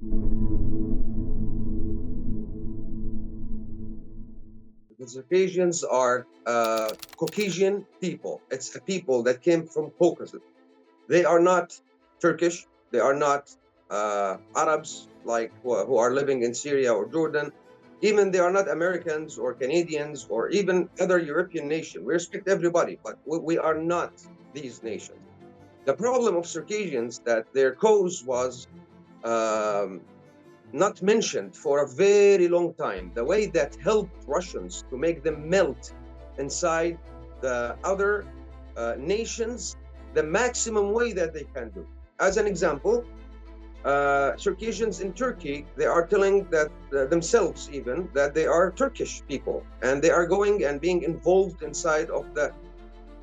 The Circassians are Caucasian people. It's a people that came from Caucasus. They are not Turkish. They are not Arabs like who are living in Syria or Jordan. Even they are not Americans or Canadians or even other European nations. We respect everybody, but we are not these nations. The problem of Circassians that their cause was um, not mentioned for a very long time. The way that helped Russians to make them melt inside the other nations, the maximum way that they can do. As an example, Circassians in Turkey, they are telling that themselves even that they are Turkish people, and they are going and being involved inside of the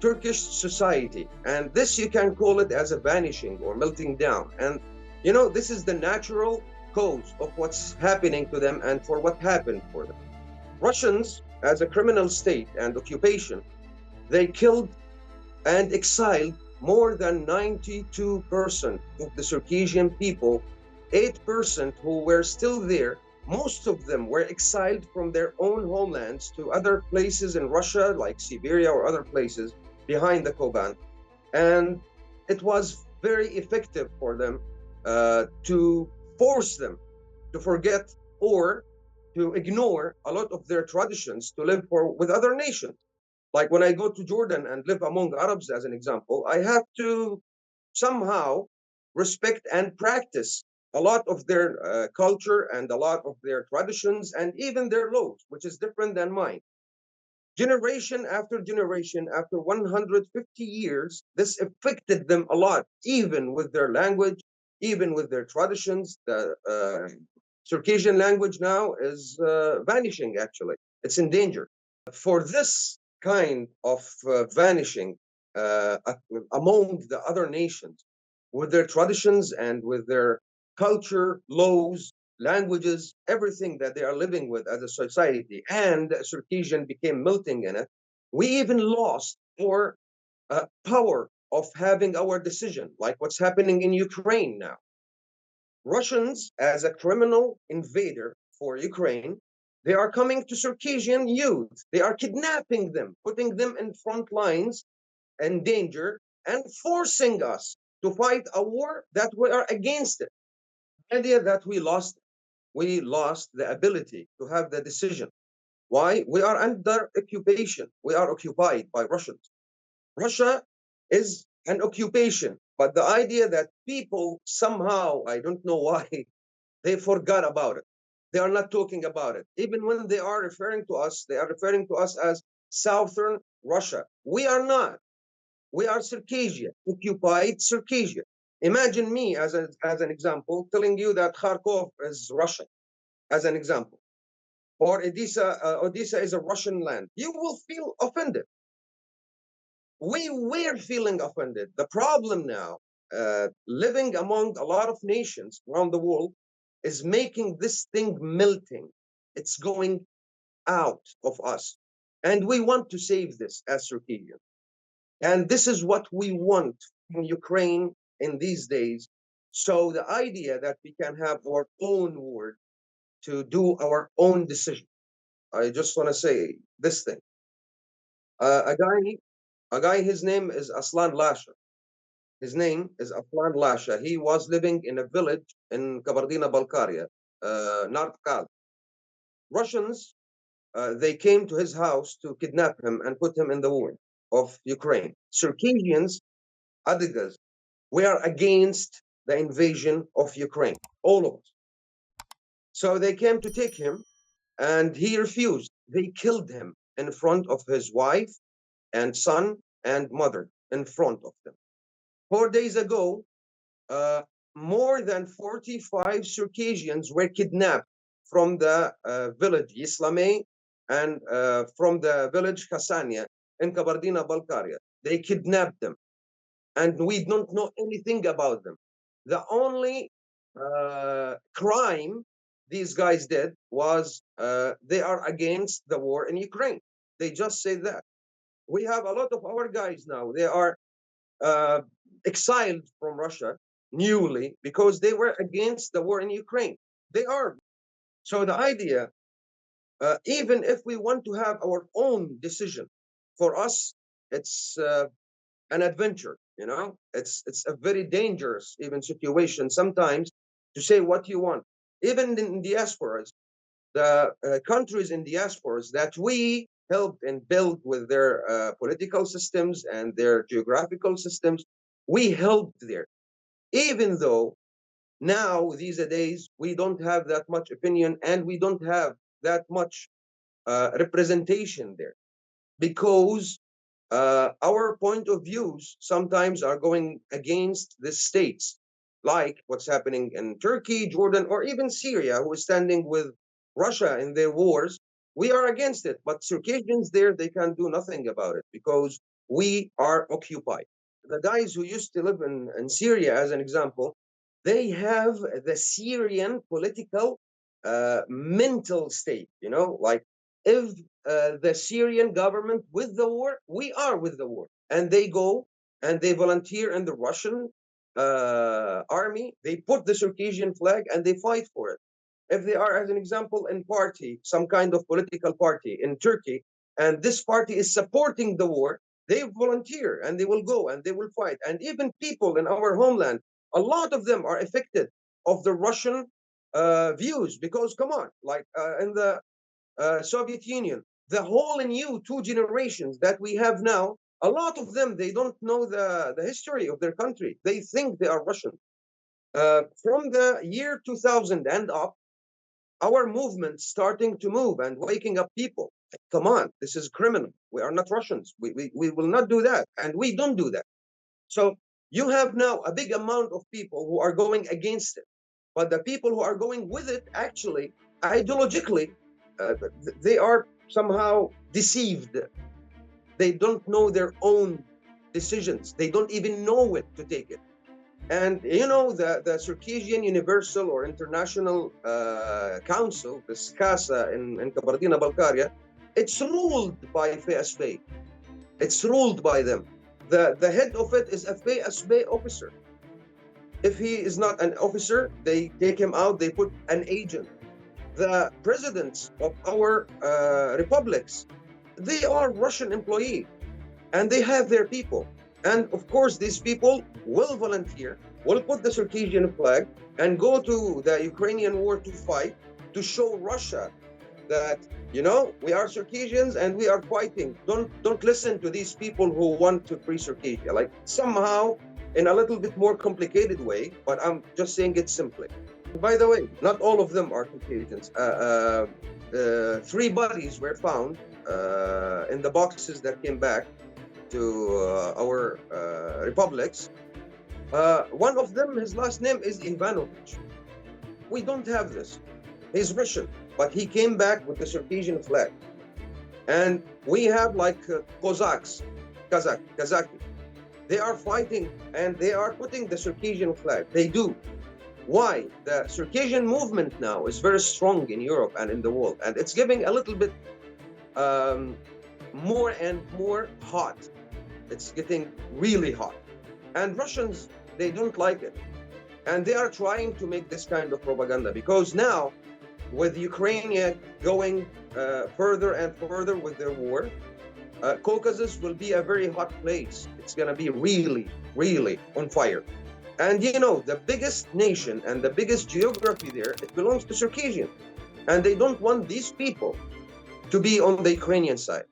Turkish society. And this you can call it as a vanishing or melting down. And you know, this is the natural cause of what's happening to them and for what happened for them. Russians, as a criminal state and occupation, they killed and exiled more than 92% of the Circassian people, 8% who were still there. Most of them were exiled from their own homelands to other places in Russia, like Siberia or other places behind the Koban. And it was very effective for them to force them to forget or to ignore a lot of their traditions to live with other nations. Like when I go to Jordan and live among Arabs, as an example, I have to somehow respect and practice a lot of their culture and a lot of their traditions and even their laws, which is different than mine. Generation after 150 years, this affected them a lot, even with their language, even with their traditions. The Circassian language now is vanishing, actually. It's in danger. For this kind of vanishing among the other nations, with their traditions and with their culture, laws, languages, everything that they are living with as a society, and Circassian became melting in it, we even lost our power of having our decision, like what's happening in Ukraine now. Russians, as a criminal invader for Ukraine, they are coming to Circassian youth. They are kidnapping them, putting them in front lines and danger, and forcing us to fight a war that we are against it. The idea that we lost the ability to have the decision. Why? We are under occupation. We are occupied by Russians. Russia is an occupation, but the idea that people somehow, I don't know why, they forgot about it. They are not talking about it. Even when they are referring to us, they are referring to us as Southern Russia. We are not. We are Circassia, occupied Circassia. Imagine me as an example telling you that Kharkov is Russian, as an example, or Odessa is a Russian land. You will feel offended. We were feeling offended. The problem now, living among a lot of nations around the world, is making this thing melting. It's going out of us. And we want to save this as Circassians. And this is what we want from Ukraine in these days. So the idea that we can have our own word to do our own decision. I just want to say this thing. A guy, his name is Aslan Lasha. His name is Aslan Lasha. He was living in a village in Kabardina-Balkaria, Nartkal. Russians, they came to his house to kidnap him and put him in the war of Ukraine. Circassians, Adigas, we are against the invasion of Ukraine, all of us. So they came to take him, and he refused. They killed him in front of his wife and son and mother, in front of them. 4 days ago, uh, more than 45 Circassians were kidnapped from the village Islamay and from the village Hassania in Kabardina-Balkaria. They kidnapped them, and we don't know anything about them. The only crime these guys did was they are against the war in Ukraine. They just say that. We have a lot of our guys now. They are exiled from Russia. newly because they were against the war in Ukraine. They are. So the idea, even if we want to have our own decision, for us, it's an adventure. You know, it's a very dangerous even situation sometimes to say what you want. Even in diasporas, the countries in diasporas that we helped and built with their political systems and their geographical systems, we helped there. Even though now, these days, we don't have that much opinion and we don't have that much representation there because our point of views sometimes are going against the states, like what's happening in Turkey, Jordan, or even Syria, who is standing with Russia in their wars. We are against it, but Circassians there, they can't do nothing about it because we are occupied. The guys who used to live in Syria, as an example, they have the Syrian political mental state, you know, like if the Syrian government with the war, we are with the war. And they go and they volunteer in the Russian army. They put the Circassian flag and they fight for it. If they are, as an example, in party, some kind of political party in Turkey, and this party is supporting the war, they volunteer and they will go and they will fight. And even people in our homeland, a lot of them are affected of the Russian views because, come on, like in the Soviet Union, the whole new two generations that we have now, a lot of them, they don't know the history of their country. They think they are Russian. From the year 2000 and up, our movement starting to move and waking up people. Come on, this is criminal. We are not Russians. We will not do that. And we don't do that. So you have now a big amount of people who are going against it. But the people who are going with it, actually, ideologically, they are somehow deceived. They don't know their own decisions. They don't even know it to take it. And you know, the Circassian Universal or International Council, the SCASA in Kabardina-Balkaria, it's ruled by FSB. It's ruled by them. The head of it is a FSB officer. If he is not an officer, they take him out, they put an agent. The presidents of our republics, they are Russian employees and they have their people. And of course, these people will volunteer, will put the Circassian flag and go to the Ukrainian war to fight, to show Russia that, you know, we are Circassians and we are fighting. Don't listen to these people who want to free Circassia. Like somehow in a little bit more complicated way, but I'm just saying it simply. By the way, not all of them are Circassians. 3 bodies were found in the boxes that came back to our republics. One of them, his last name is Ivanovich. We don't have this. He's Russian, but he came back with the Circassian flag. And we have like Cossacks, Kazaki. They are fighting and they are putting the Circassian flag. They do. Why? The Circassian movement now is very strong in Europe and in the world, and it's getting a little bit more and more hot. It's getting really hot. And Russians, they don't like it. And they are trying to make this kind of propaganda because now, with Ukraine going further and further with their war, Caucasus will be a very hot place. It's going to be really, really on fire. And you know, the biggest nation and the biggest geography there, it belongs to Circassians. And they don't want these people to be on the Ukrainian side.